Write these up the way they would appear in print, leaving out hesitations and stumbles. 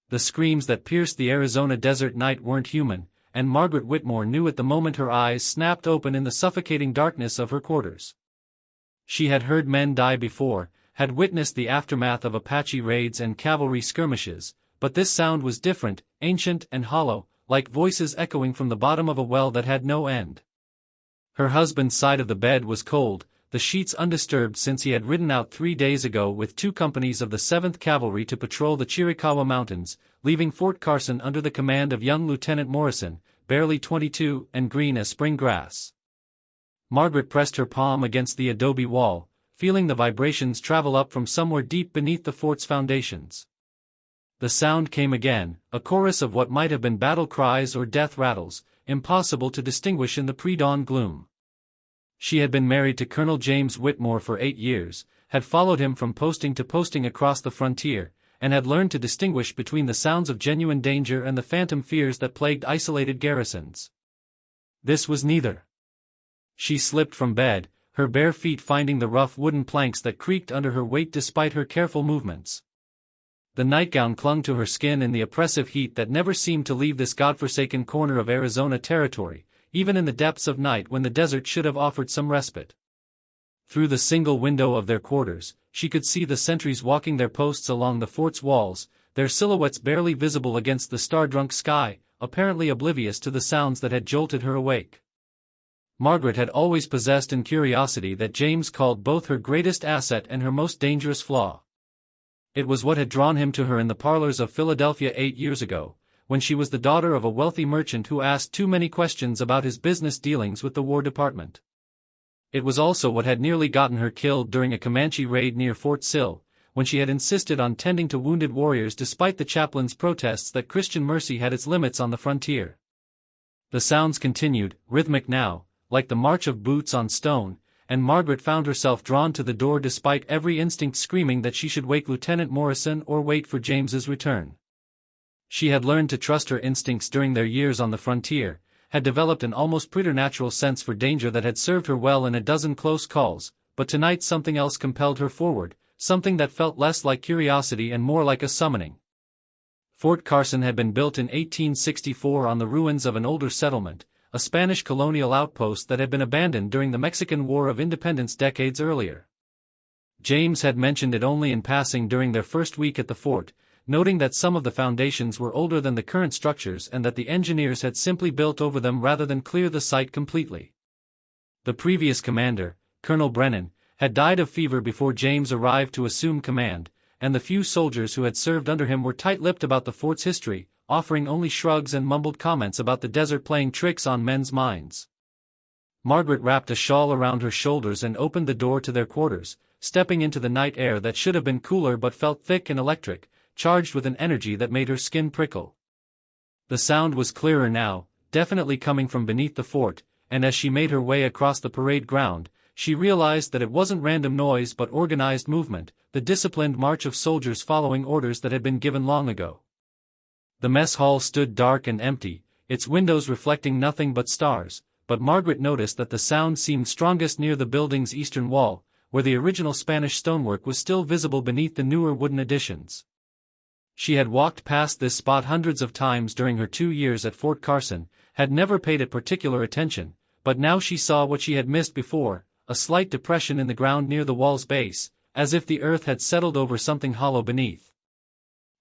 The screams that pierced the Arizona desert night weren't human, and Margaret Whitmore knew at the moment her eyes snapped open in the suffocating darkness of her quarters. She had heard men die before, had witnessed the aftermath of Apache raids and cavalry skirmishes, but this sound was different, ancient and hollow, like voices echoing from the bottom of a well that had no end. Her husband's side of the bed was cold, the sheets undisturbed since he had ridden out 3 days ago with 2 companies of the 7th Cavalry to patrol the Chiricahua Mountains, leaving Fort Carson under the command of young Lieutenant Morrison, barely 22 and green as spring grass. Margaret pressed her palm against the adobe wall, feeling the vibrations travel up from somewhere deep beneath the fort's foundations. The sound came again, a chorus of what might have been battle cries or death rattles, impossible to distinguish in the pre-dawn gloom. She had been married to Colonel James Whitmore for 8 years, had followed him from posting to posting across the frontier, and had learned to distinguish between the sounds of genuine danger and the phantom fears that plagued isolated garrisons. This was neither. She slipped from bed, her bare feet finding the rough wooden planks that creaked under her weight despite her careful movements. The nightgown clung to her skin in the oppressive heat that never seemed to leave this godforsaken corner of Arizona territory, even in the depths of night when the desert should have offered some respite. Through the single window of their quarters, she could see the sentries walking their posts along the fort's walls, their silhouettes barely visible against the star-drunk sky, apparently oblivious to the sounds that had jolted her awake. Margaret had always possessed a curiosity that James called both her greatest asset and her most dangerous flaw. It was what had drawn him to her in the parlors of Philadelphia 8 years ago, when she was the daughter of a wealthy merchant who asked too many questions about his business dealings with the War Department. It was also what had nearly gotten her killed during a Comanche raid near Fort Sill, when she had insisted on tending to wounded warriors despite the chaplain's protests that Christian mercy had its limits on the frontier. The sounds continued, rhythmic now, like the march of boots on stone, and Margaret found herself drawn to the door despite every instinct screaming that she should wake Lieutenant Morrison or wait for James's return. She had learned to trust her instincts during their years on the frontier, had developed an almost preternatural sense for danger that had served her well in a dozen close calls, but tonight something else compelled her forward, something that felt less like curiosity and more like a summoning. Fort Carson had been built in 1864 on the ruins of an older settlement, a Spanish colonial outpost that had been abandoned during the Mexican War of Independence decades earlier. James had mentioned it only in passing during their first week at the fort, noting that some of the foundations were older than the current structures and that the engineers had simply built over them rather than clear the site completely. The previous commander, Colonel Brennan, had died of fever before James arrived to assume command, and the few soldiers who had served under him were tight-lipped about the fort's history, offering only shrugs and mumbled comments about the desert playing tricks on men's minds. Margaret wrapped a shawl around her shoulders and opened the door to their quarters, stepping into the night air that should have been cooler but felt thick and electric, charged with an energy that made her skin prickle. The sound was clearer now, definitely coming from beneath the fort, and as she made her way across the parade ground, she realized that it wasn't random noise but organized movement, the disciplined march of soldiers following orders that had been given long ago. The mess hall stood dark and empty, its windows reflecting nothing but stars, but Margaret noticed that the sound seemed strongest near the building's eastern wall, where the original Spanish stonework was still visible beneath the newer wooden additions. She had walked past this spot hundreds of times during her 2 years at Fort Carson, had never paid it particular attention, but now she saw what she had missed before, a slight depression in the ground near the wall's base, as if the earth had settled over something hollow beneath.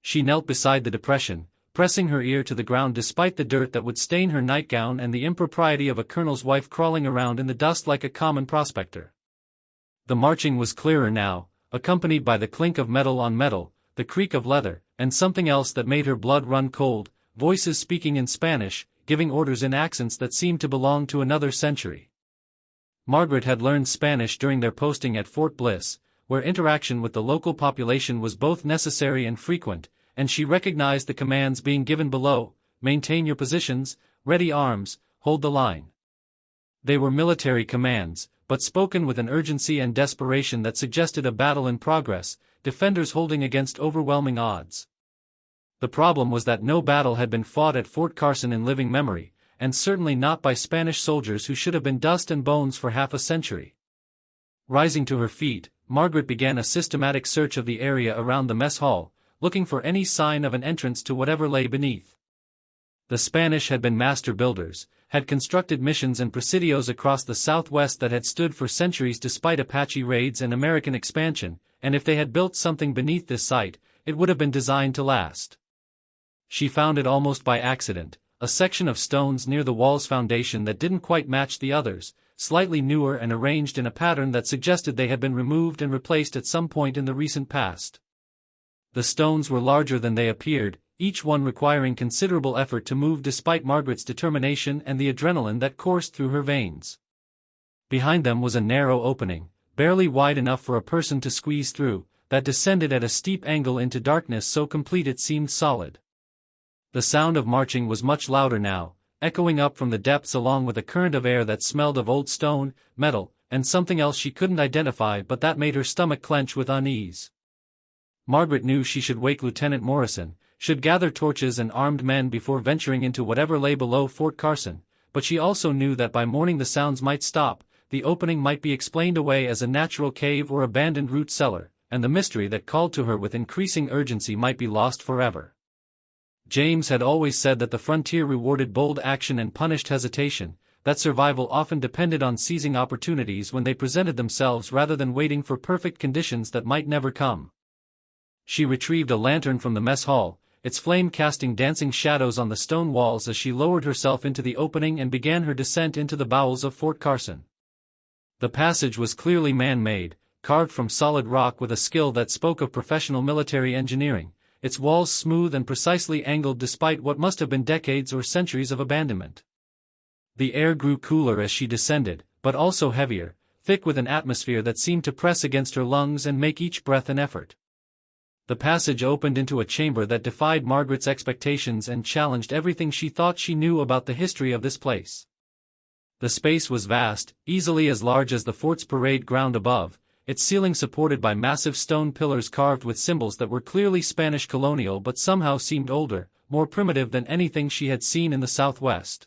She knelt beside the depression, pressing her ear to the ground despite the dirt that would stain her nightgown and the impropriety of a colonel's wife crawling around in the dust like a common prospector. The marching was clearer now, accompanied by the clink of metal on metal, the creak of leather, and something else that made her blood run cold, voices speaking in Spanish, giving orders in accents that seemed to belong to another century. Margaret had learned Spanish during their posting at Fort Bliss, where interaction with the local population was both necessary and frequent, and she recognized the commands being given below: maintain your positions, ready arms, hold the line. They were military commands, but spoken with an urgency and desperation that suggested a battle in progress, defenders holding against overwhelming odds. The problem was that no battle had been fought at Fort Carson in living memory, and certainly not by Spanish soldiers who should have been dust and bones for half a century. Rising to her feet, Margaret began a systematic search of the area around the mess hall, looking for any sign of an entrance to whatever lay beneath. The Spanish had been master builders, had constructed missions and presidios across the Southwest that had stood for centuries despite Apache raids and American expansion, and if they had built something beneath this site, it would have been designed to last. She found it almost by accident, a section of stones near the wall's foundation that didn't quite match the others, slightly newer and arranged in a pattern that suggested they had been removed and replaced at some point in the recent past. The stones were larger than they appeared, each one requiring considerable effort to move despite Margaret's determination and the adrenaline that coursed through her veins. Behind them was a narrow opening, barely wide enough for a person to squeeze through, that descended at a steep angle into darkness so complete it seemed solid. The sound of marching was much louder now, echoing up from the depths along with a current of air that smelled of old stone, metal, and something else she couldn't identify but that made her stomach clench with unease. Margaret knew she should wake Lieutenant Morrison, should gather torches and armed men before venturing into whatever lay below Fort Carson, but she also knew that by morning the sounds might stop, the opening might be explained away as a natural cave or abandoned root cellar, and the mystery that called to her with increasing urgency might be lost forever. James had always said that the frontier rewarded bold action and punished hesitation, that survival often depended on seizing opportunities when they presented themselves rather than waiting for perfect conditions that might never come. She retrieved a lantern from the mess hall, its flame casting dancing shadows on the stone walls as she lowered herself into the opening and began her descent into the bowels of Fort Carson. The passage was clearly man-made, carved from solid rock with a skill that spoke of professional military engineering, its walls smooth and precisely angled despite what must have been decades or centuries of abandonment. The air grew cooler as she descended, but also heavier, thick with an atmosphere that seemed to press against her lungs and make each breath an effort. The passage opened into a chamber that defied Margaret's expectations and challenged everything she thought she knew about the history of this place. The space was vast, easily as large as the fort's parade ground above, its ceiling supported by massive stone pillars carved with symbols that were clearly Spanish colonial but somehow seemed older, more primitive than anything she had seen in the Southwest.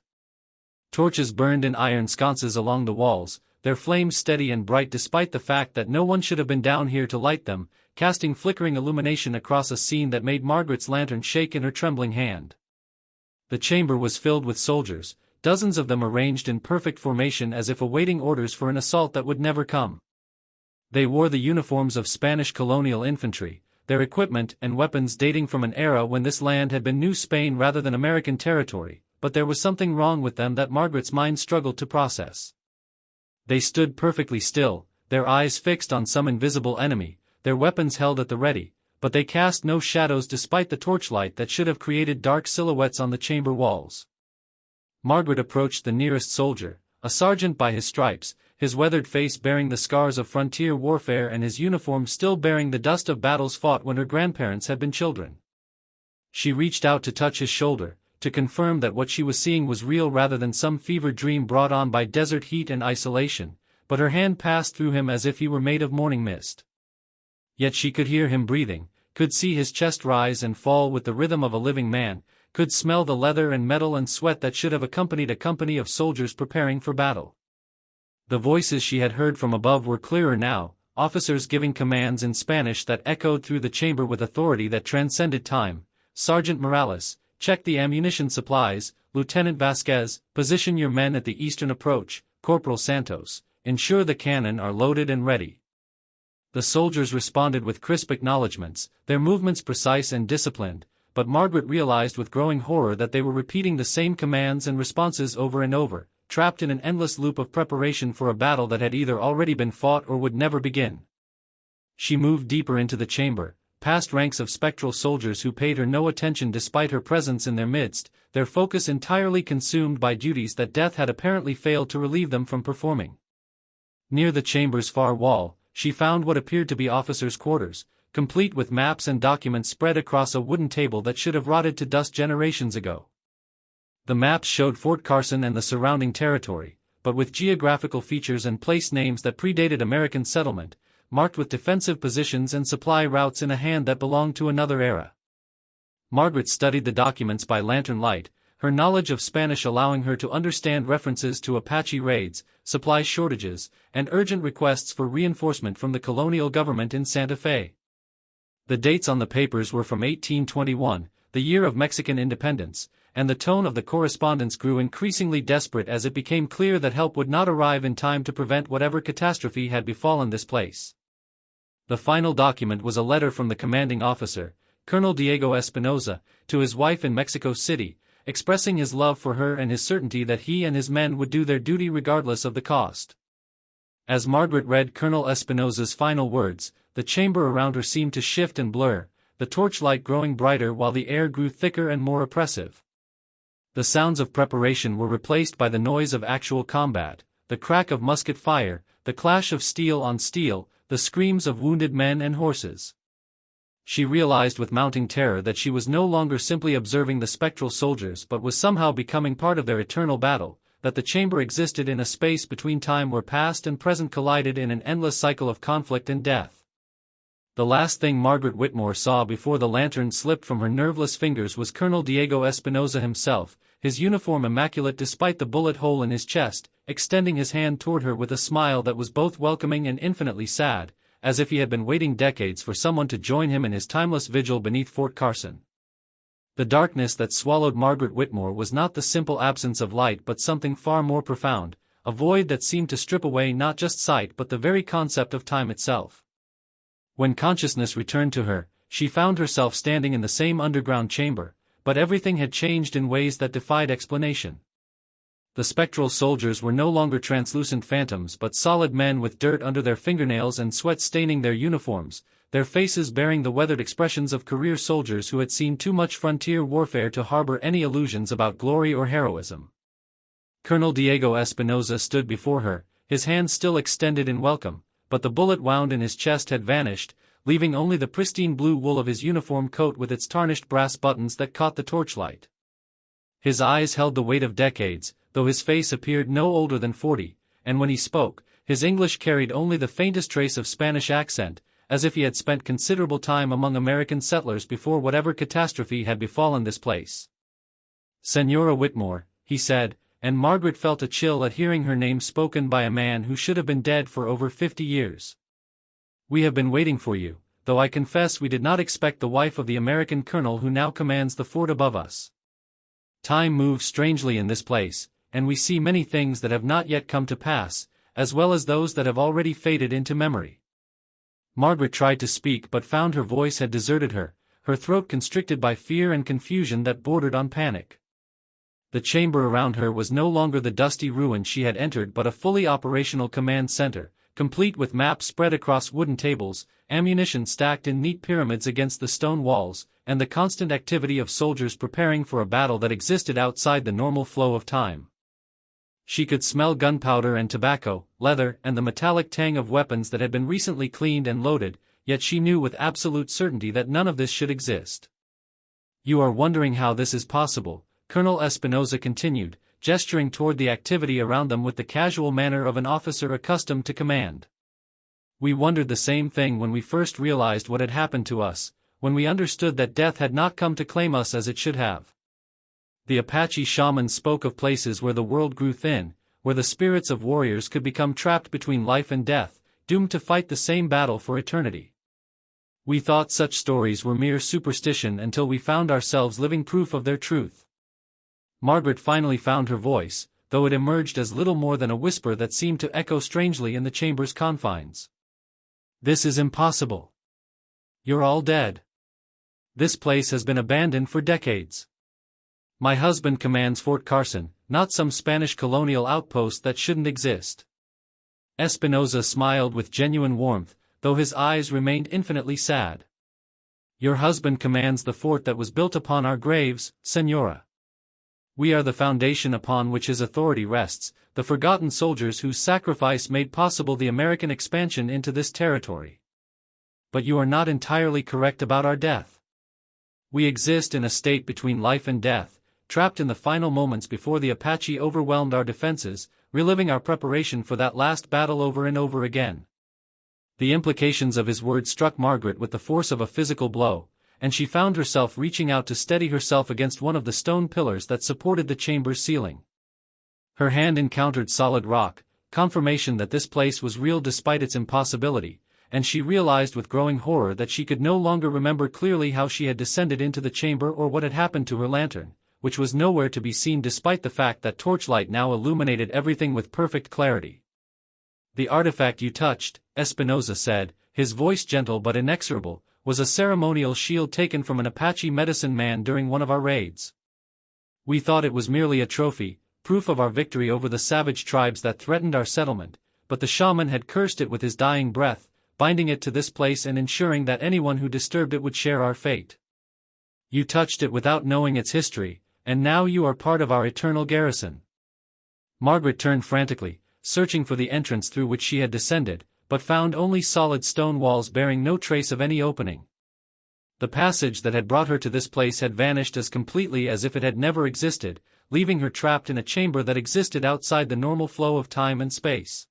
Torches burned in iron sconces along the walls, their flames steady and bright despite the fact that no one should have been down here to light them, casting flickering illumination across a scene that made Margaret's lantern shake in her trembling hand. The chamber was filled with soldiers, dozens of them arranged in perfect formation as if awaiting orders for an assault that would never come. They wore the uniforms of Spanish colonial infantry, their equipment and weapons dating from an era when this land had been New Spain rather than American territory, but there was something wrong with them that Margaret's mind struggled to process. They stood perfectly still, their eyes fixed on some invisible enemy, their weapons held at the ready, but they cast no shadows despite the torchlight that should have created dark silhouettes on the chamber walls. Margaret approached the nearest soldier, a sergeant by his stripes, his weathered face bearing the scars of frontier warfare and his uniform still bearing the dust of battles fought when her grandparents had been children. She reached out to touch his shoulder, to confirm that what she was seeing was real rather than some fevered dream brought on by desert heat and isolation, but her hand passed through him as if he were made of morning mist. Yet she could hear him breathing, could see his chest rise and fall with the rhythm of a living man, could smell the leather and metal and sweat that should have accompanied a company of soldiers preparing for battle. The voices she had heard from above were clearer now, officers giving commands in Spanish that echoed through the chamber with authority that transcended time. Sergeant Morales, check the ammunition supplies. Lieutenant Vasquez, position your men at the eastern approach. Corporal Santos, ensure the cannon are loaded and ready. The soldiers responded with crisp acknowledgments, their movements precise and disciplined, but Margaret realized with growing horror that they were repeating the same commands and responses over and over, trapped in an endless loop of preparation for a battle that had either already been fought or would never begin. She moved deeper into the chamber, past ranks of spectral soldiers who paid her no attention despite her presence in their midst, their focus entirely consumed by duties that death had apparently failed to relieve them from performing. Near the chamber's far wall, she found what appeared to be officers' quarters, complete with maps and documents spread across a wooden table that should have rotted to dust generations ago. The maps showed Fort Carson and the surrounding territory, but with geographical features and place names that predated American settlement, marked with defensive positions and supply routes in a hand that belonged to another era. Margaret studied the documents by lantern light, her knowledge of Spanish allowing her to understand references to Apache raids, supply shortages, and urgent requests for reinforcement from the colonial government in Santa Fe. The dates on the papers were from 1821, the year of Mexican independence, and the tone of the correspondence grew increasingly desperate as it became clear that help would not arrive in time to prevent whatever catastrophe had befallen this place. The final document was a letter from the commanding officer, Colonel Diego Espinoza, to his wife in Mexico City, expressing his love for her and his certainty that he and his men would do their duty regardless of the cost. As Margaret read Colonel Espinoza's final words, the chamber around her seemed to shift and blur, the torchlight growing brighter while the air grew thicker and more oppressive. The sounds of preparation were replaced by the noise of actual combat, the crack of musket fire, the clash of steel on steel, the screams of wounded men and horses. She realized with mounting terror that she was no longer simply observing the spectral soldiers but was somehow becoming part of their eternal battle, that the chamber existed in a space between time where past and present collided in an endless cycle of conflict and death. The last thing Margaret Whitmore saw before the lantern slipped from her nerveless fingers was Colonel Diego Espinoza himself, his uniform immaculate despite the bullet hole in his chest, extending his hand toward her with a smile that was both welcoming and infinitely sad, as if he had been waiting decades for someone to join him in his timeless vigil beneath Fort Carson. The darkness that swallowed Margaret Whitmore was not the simple absence of light but something far more profound, a void that seemed to strip away not just sight but the very concept of time itself. When consciousness returned to her, she found herself standing in the same underground chamber, but everything had changed in ways that defied explanation. The spectral soldiers were no longer translucent phantoms but solid men with dirt under their fingernails and sweat staining their uniforms, their faces bearing the weathered expressions of career soldiers who had seen too much frontier warfare to harbor any illusions about glory or heroism. Colonel Diego Espinoza stood before her, his hand still extended in welcome, but the bullet wound in his chest had vanished, leaving only the pristine blue wool of his uniform coat with its tarnished brass buttons that caught the torchlight. His eyes held the weight of decades, though his face appeared no older than 40, and when he spoke, his English carried only the faintest trace of Spanish accent, as if he had spent considerable time among American settlers before whatever catastrophe had befallen this place. "Senora Whitmore," he said, and Margaret felt a chill at hearing her name spoken by a man who should have been dead for over 50 years. "We have been waiting for you, though I confess we did not expect the wife of the American colonel who now commands the fort above us. Time moves strangely in this place, and we see many things that have not yet come to pass, as well as those that have already faded into memory." Margaret tried to speak but found her voice had deserted her, her throat constricted by fear and confusion that bordered on panic. The chamber around her was no longer the dusty ruin she had entered but a fully operational command center, complete with maps spread across wooden tables, ammunition stacked in neat pyramids against the stone walls, and the constant activity of soldiers preparing for a battle that existed outside the normal flow of time. She could smell gunpowder and tobacco, leather, and the metallic tang of weapons that had been recently cleaned and loaded, yet she knew with absolute certainty that none of this should exist. "You are wondering how this is possible," Colonel Espinoza continued, gesturing toward the activity around them with the casual manner of an officer accustomed to command. "We wondered the same thing when we first realized what had happened to us, when we understood that death had not come to claim us as it should have. The Apache shamans spoke of places where the world grew thin, where the spirits of warriors could become trapped between life and death, doomed to fight the same battle for eternity. We thought such stories were mere superstition until we found ourselves living proof of their truth." Margaret finally found her voice, though it emerged as little more than a whisper that seemed to echo strangely in the chamber's confines. "This is impossible. You're all dead. This place has been abandoned for decades. My husband commands Fort Carson, not some Spanish colonial outpost that shouldn't exist." Espinoza smiled with genuine warmth, though his eyes remained infinitely sad. "Your husband commands the fort that was built upon our graves, Senora. We are the foundation upon which his authority rests, the forgotten soldiers whose sacrifice made possible the American expansion into this territory. But you are not entirely correct about our death. We exist in a state between life and death, trapped in the final moments before the Apache overwhelmed our defenses, reliving our preparation for that last battle over and over again." The implications of his words struck Margaret with the force of a physical blow, and she found herself reaching out to steady herself against one of the stone pillars that supported the chamber's ceiling. Her hand encountered solid rock, confirmation that this place was real despite its impossibility, and she realized with growing horror that she could no longer remember clearly how she had descended into the chamber or what had happened to her lantern, which was nowhere to be seen despite the fact that torchlight now illuminated everything with perfect clarity. "The artifact you touched," Espinosa said, his voice gentle but inexorable, "was a ceremonial shield taken from an Apache medicine man during one of our raids. We thought it was merely a trophy, proof of our victory over the savage tribes that threatened our settlement, but the shaman had cursed it with his dying breath, binding it to this place and ensuring that anyone who disturbed it would share our fate. You touched it without knowing its history, and now you are part of our eternal garrison." Margaret turned frantically, searching for the entrance through which she had descended, but found only solid stone walls bearing no trace of any opening. The passage that had brought her to this place had vanished as completely as if it had never existed, leaving her trapped in a chamber that existed outside the normal flow of time and space.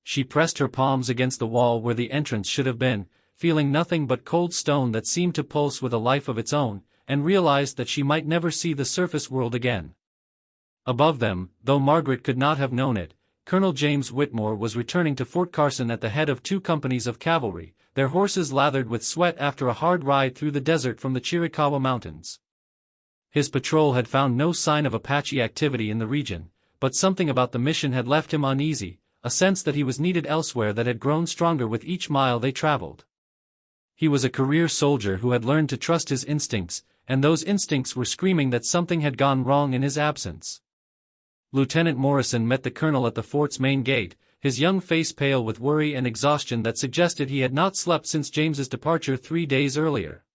She pressed her palms against the wall where the entrance should have been, feeling nothing but cold stone that seemed to pulse with a life of its own, and realized that she might never see the surface world again. Above them, though Margaret could not have known it, Colonel James Whitmore was returning to Fort Carson at the head of 2 companies of cavalry, their horses lathered with sweat after a hard ride through the desert from the Chiricahua Mountains. His patrol had found no sign of Apache activity in the region, but something about the mission had left him uneasy, a sense that he was needed elsewhere that had grown stronger with each mile they traveled. He was a career soldier who had learned to trust his instincts, and those instincts were screaming that something had gone wrong in his absence. Lieutenant Morrison met the colonel at the fort's main gate, his young face pale with worry and exhaustion that suggested he had not slept since James's departure 3 days earlier.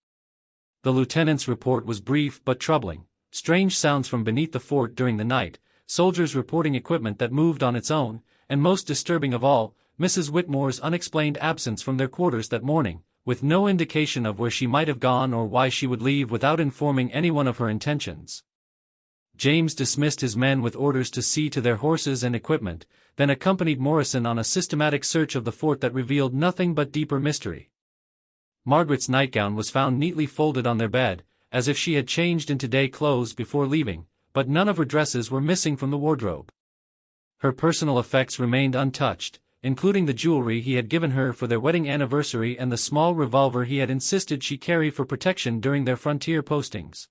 The lieutenant's report was brief but troubling: strange sounds from beneath the fort during the night, soldiers reporting equipment that moved on its own, and most disturbing of all, Mrs. Whitmore's unexplained absence from their quarters that morning, with no indication of where she might have gone or why she would leave without informing anyone of her intentions. James dismissed his men with orders to see to their horses and equipment, then accompanied Morrison on a systematic search of the fort that revealed nothing but deeper mystery. Margaret's nightgown was found neatly folded on their bed, as if she had changed into day clothes before leaving, but none of her dresses were missing from the wardrobe. Her personal effects remained untouched, including the jewelry he had given her for their wedding anniversary and the small revolver he had insisted she carry for protection during their frontier postings.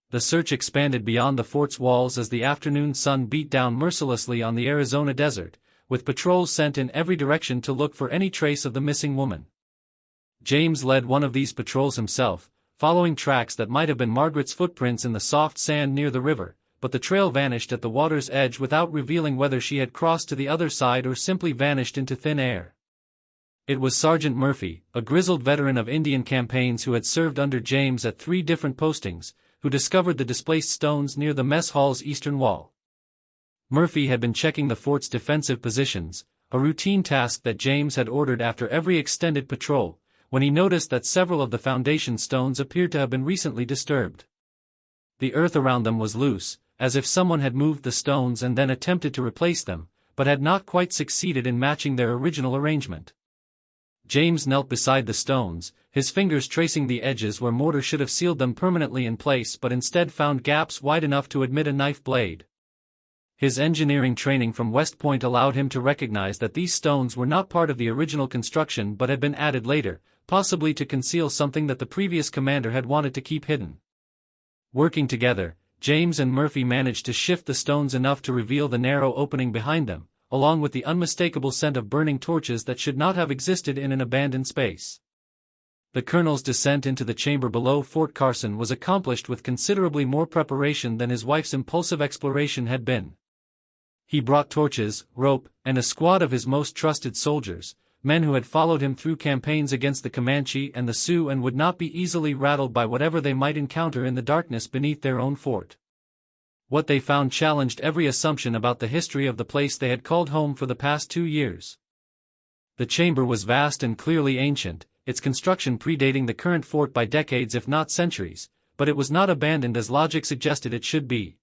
The search expanded beyond the fort's walls as the afternoon sun beat down mercilessly on the Arizona desert, with patrols sent in every direction to look for any trace of the missing woman. James led one of these patrols himself, following tracks that might have been Margaret's footprints in the soft sand near the river, but the trail vanished at the water's edge without revealing whether she had crossed to the other side or simply vanished into thin air. It was Sergeant Murphy, a grizzled veteran of Indian campaigns who had served under James at 3 different postings, who discovered the displaced stones near the mess hall's eastern wall. Murphy had been checking the fort's defensive positions, a routine task that James had ordered after every extended patrol, when he noticed that several of the foundation stones appeared to have been recently disturbed. The earth around them was loose, as if someone had moved the stones and then attempted to replace them, but had not quite succeeded in matching their original arrangement. James knelt beside the stones, his fingers tracing the edges where mortar should have sealed them permanently in place but instead found gaps wide enough to admit a knife blade. His engineering training from West Point allowed him to recognize that these stones were not part of the original construction but had been added later, possibly to conceal something that the previous commander had wanted to keep hidden. Working together, James and Murphy managed to shift the stones enough to reveal the narrow opening behind them, along with the unmistakable scent of burning torches that should not have existed in an abandoned space. The colonel's descent into the chamber below Fort Carson was accomplished with considerably more preparation than his wife's impulsive exploration had been. He brought torches, rope, and a squad of his most trusted soldiers, men who had followed him through campaigns against the Comanche and the Sioux and would not be easily rattled by whatever they might encounter in the darkness beneath their own fort. What they found challenged every assumption about the history of the place they had called home for the past 2 years. The chamber was vast and clearly ancient, its construction predating the current fort by decades if not centuries, but it was not abandoned as logic suggested it should be.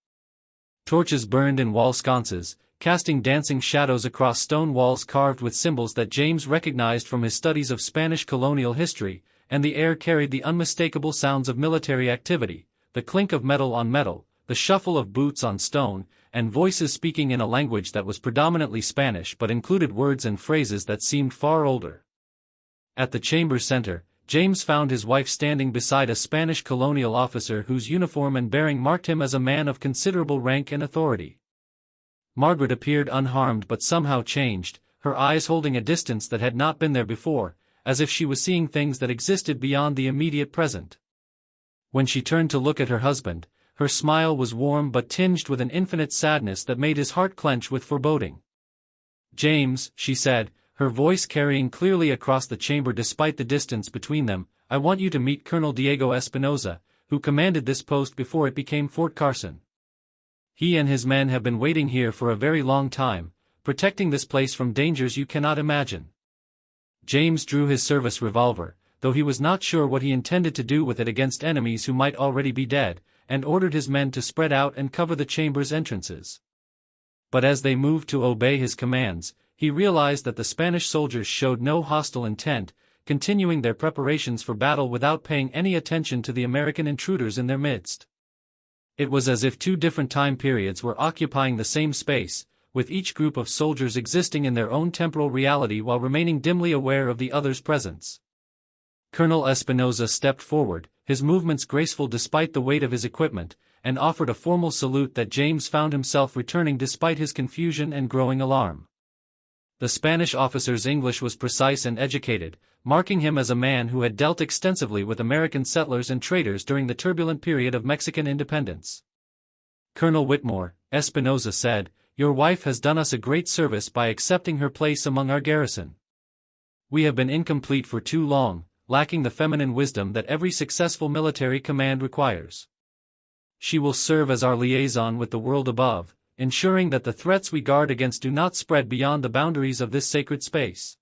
Torches burned in wall sconces, casting dancing shadows across stone walls carved with symbols that James recognized from his studies of Spanish colonial history, and the air carried the unmistakable sounds of military activity, the clink of metal on metal, the shuffle of boots on stone, and voices speaking in a language that was predominantly Spanish but included words and phrases that seemed far older. At the chamber's center, James found his wife standing beside a Spanish colonial officer whose uniform and bearing marked him as a man of considerable rank and authority. Margaret appeared unharmed but somehow changed, her eyes holding a distance that had not been there before, as if she was seeing things that existed beyond the immediate present. When she turned to look at her husband, her smile was warm but tinged with an infinite sadness that made his heart clench with foreboding. "James," she said, her voice carrying clearly across the chamber despite the distance between them, "I want you to meet Colonel Diego Espinosa, who commanded this post before it became Fort Carson. He and his men have been waiting here for a very long time, protecting this place from dangers you cannot imagine." James drew his service revolver, though he was not sure what he intended to do with it against enemies who might already be dead, and ordered his men to spread out and cover the chamber's entrances. But as they moved to obey his commands, he realized that the Spanish soldiers showed no hostile intent, continuing their preparations for battle without paying any attention to the American intruders in their midst. It was as if two different time periods were occupying the same space, with each group of soldiers existing in their own temporal reality while remaining dimly aware of the other's presence. Colonel Espinosa stepped forward, his movements graceful despite the weight of his equipment, and offered a formal salute that James found himself returning despite his confusion and growing alarm. The Spanish officer's English was precise and educated, marking him as a man who had dealt extensively with American settlers and traders during the turbulent period of Mexican independence. "Colonel Whitmore," Espinosa said, "your wife has done us a great service by accepting her place among our garrison. We have been incomplete for too long, lacking the feminine wisdom that every successful military command requires. She will serve as our liaison with the world above, ensuring that the threats we guard against do not spread beyond the boundaries of this sacred space."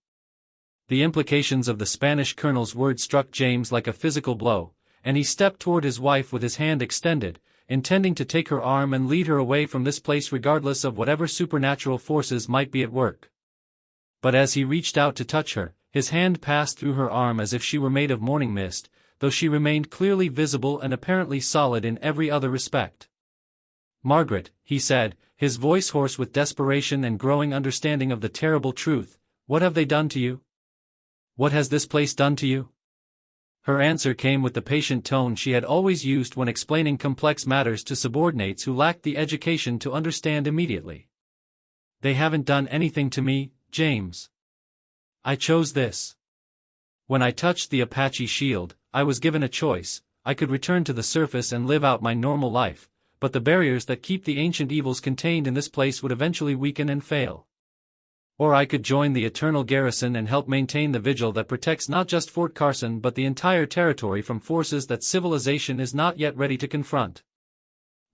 The implications of the Spanish colonel's words struck James like a physical blow, and he stepped toward his wife with his hand extended, intending to take her arm and lead her away from this place regardless of whatever supernatural forces might be at work. But as he reached out to touch her, his hand passed through her arm as if she were made of morning mist, though she remained clearly visible and apparently solid in every other respect. "Margaret," he said, his voice hoarse with desperation and growing understanding of the terrible truth, "what have they done to you? What has this place done to you?" Her answer came with the patient tone she had always used when explaining complex matters to subordinates who lacked the education to understand immediately. "They haven't done anything to me, James. I chose this. When I touched the Apache shield, I was given a choice. I could return to the surface and live out my normal life, but the barriers that keep the ancient evils contained in this place would eventually weaken and fail. Or I could join the Eternal Garrison and help maintain the vigil that protects not just Fort Carson but the entire territory from forces that civilization is not yet ready to confront."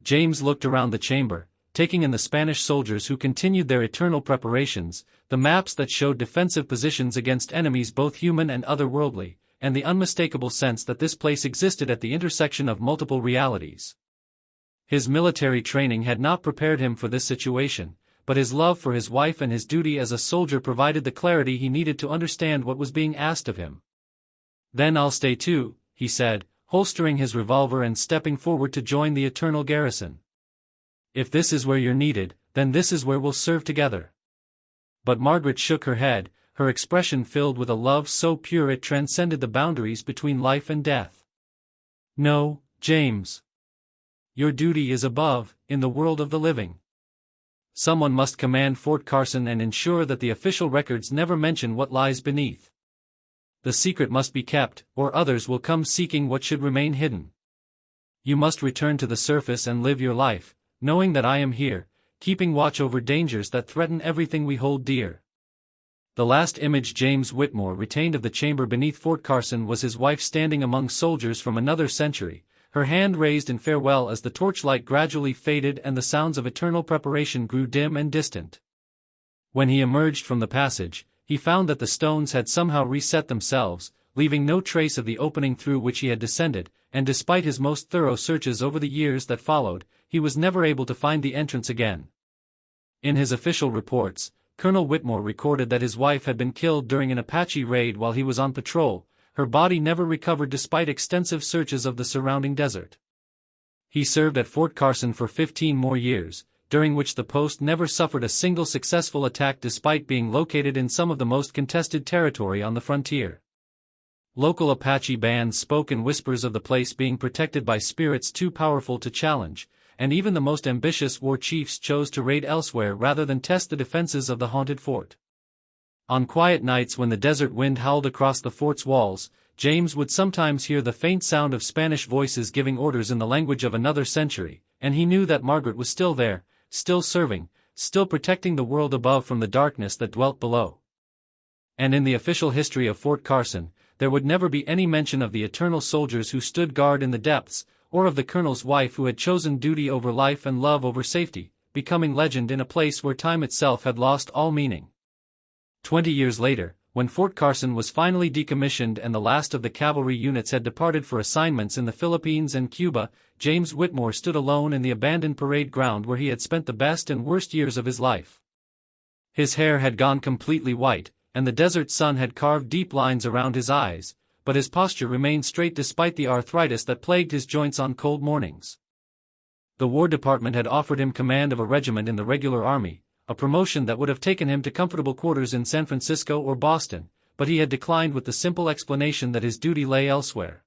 James looked around the chamber, taking in the Spanish soldiers who continued their eternal preparations, the maps that showed defensive positions against enemies both human and otherworldly, and the unmistakable sense that this place existed at the intersection of multiple realities. His military training had not prepared him for this situation, but his love for his wife and his duty as a soldier provided the clarity he needed to understand what was being asked of him. "Then I'll stay too," he said, holstering his revolver and stepping forward to join the Eternal Garrison. "If this is where you're needed, then this is where we'll serve together." But Margaret shook her head, her expression filled with a love so pure it transcended the boundaries between life and death. "No, James. Your duty is above, in the world of the living. Someone must command Fort Carson and ensure that the official records never mention what lies beneath. The secret must be kept, or others will come seeking what should remain hidden. You must return to the surface and live your life, knowing that I am here, keeping watch over dangers that threaten everything we hold dear." The last image James Whitmore retained of the chamber beneath Fort Carson was his wife standing among soldiers from another century, her hand raised in farewell as the torchlight gradually faded and the sounds of eternal preparation grew dim and distant. When he emerged from the passage, he found that the stones had somehow reset themselves, leaving no trace of the opening through which he had descended, and despite his most thorough searches over the years that followed, he was never able to find the entrance again. In his official reports, Colonel Whitmore recorded that his wife had been killed during an Apache raid while he was on patrol. Her body never recovered despite extensive searches of the surrounding desert. He served at Fort Carson for 15 more years, during which the post never suffered a single successful attack despite being located in some of the most contested territory on the frontier. Local Apache bands spoke in whispers of the place being protected by spirits too powerful to challenge, and even the most ambitious war chiefs chose to raid elsewhere rather than test the defenses of the haunted fort. On quiet nights when the desert wind howled across the fort's walls, James would sometimes hear the faint sound of Spanish voices giving orders in the language of another century, and he knew that Margaret was still there, still serving, still protecting the world above from the darkness that dwelt below. And in the official history of Fort Carson, there would never be any mention of the eternal soldiers who stood guard in the depths, or of the colonel's wife who had chosen duty over life and love over safety, becoming legend in a place where time itself had lost all meaning. 20 years later, when Fort Carson was finally decommissioned and the last of the cavalry units had departed for assignments in the Philippines and Cuba, James Whitmore stood alone in the abandoned parade ground where he had spent the best and worst years of his life. His hair had gone completely white, and the desert sun had carved deep lines around his eyes, but his posture remained straight despite the arthritis that plagued his joints on cold mornings. The War Department had offered him command of a regiment in the regular army, a promotion that would have taken him to comfortable quarters in San Francisco or Boston, but he had declined with the simple explanation that his duty lay elsewhere.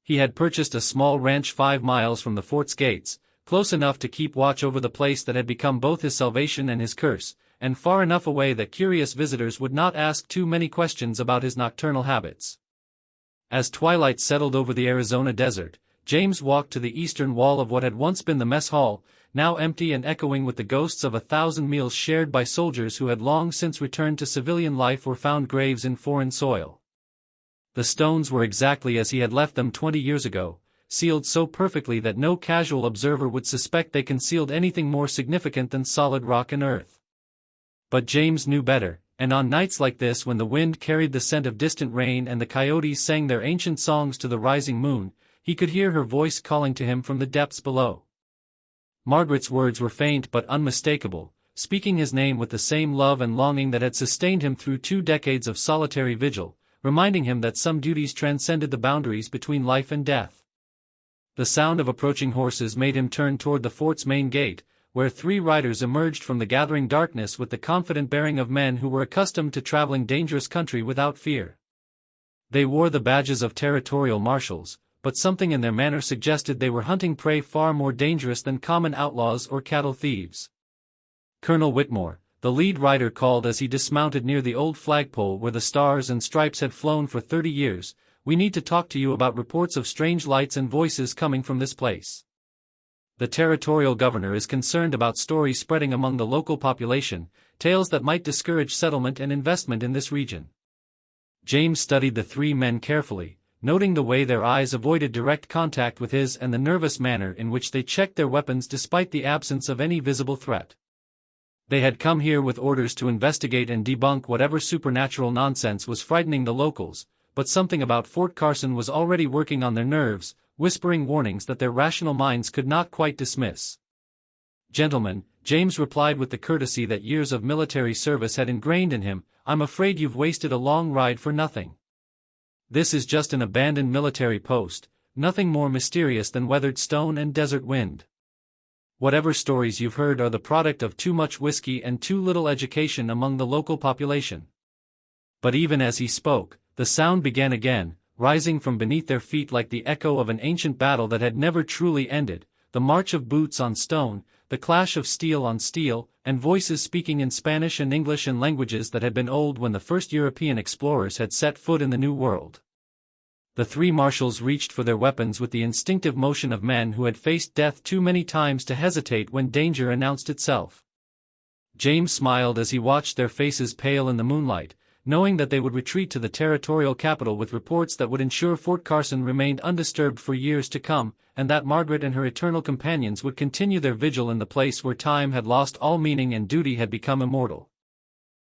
He had purchased a small ranch 5 miles from the fort's gates, close enough to keep watch over the place that had become both his salvation and his curse, and far enough away that curious visitors would not ask too many questions about his nocturnal habits. As twilight settled over the Arizona desert, James walked to the eastern wall of what had once been the mess hall, now empty and echoing with the ghosts of 1,000 meals shared by soldiers who had long since returned to civilian life or found graves in foreign soil. The stones were exactly as he had left them 20 years ago, sealed so perfectly that no casual observer would suspect they concealed anything more significant than solid rock and earth. But James knew better, and on nights like this when the wind carried the scent of distant rain and the coyotes sang their ancient songs to the rising moon, he could hear her voice calling to him from the depths below. Margaret's words were faint but unmistakable, speaking his name with the same love and longing that had sustained him through 2 decades of solitary vigil, reminding him that some duties transcended the boundaries between life and death. The sound of approaching horses made him turn toward the fort's main gate, where 3 riders emerged from the gathering darkness with the confident bearing of men who were accustomed to traveling dangerous country without fear. They wore the badges of territorial marshals, but something in their manner suggested they were hunting prey far more dangerous than common outlaws or cattle thieves. Colonel Whitmore, the lead rider, called as he dismounted near the old flagpole where the stars and stripes had flown for 30 years, "We need to talk to you about reports of strange lights and voices coming from this place. The territorial governor is concerned about stories spreading among the local population, tales that might discourage settlement and investment in this region." James studied the 3 men carefully, noting the way their eyes avoided direct contact with his and the nervous manner in which they checked their weapons despite the absence of any visible threat. They had come here with orders to investigate and debunk whatever supernatural nonsense was frightening the locals, but something about Fort Carson was already working on their nerves, whispering warnings that their rational minds could not quite dismiss. "Gentlemen," James replied with the courtesy that years of military service had ingrained in him, "I'm afraid you've wasted a long ride for nothing. This is just an abandoned military post, nothing more mysterious than weathered stone and desert wind. Whatever stories you've heard are the product of too much whiskey and too little education among the local population." But even as he spoke, the sound began again, rising from beneath their feet like the echo of an ancient battle that had never truly ended, the march of boots on stone, the clash of steel on steel, and voices speaking in Spanish and English and languages that had been old when the first European explorers had set foot in the New World. The 3 marshals reached for their weapons with the instinctive motion of men who had faced death too many times to hesitate when danger announced itself. James smiled as he watched their faces pale in the moonlight, knowing that they would retreat to the territorial capital with reports that would ensure Fort Carson remained undisturbed for years to come, and that Margaret and her eternal companions would continue their vigil in the place where time had lost all meaning and duty had become immortal.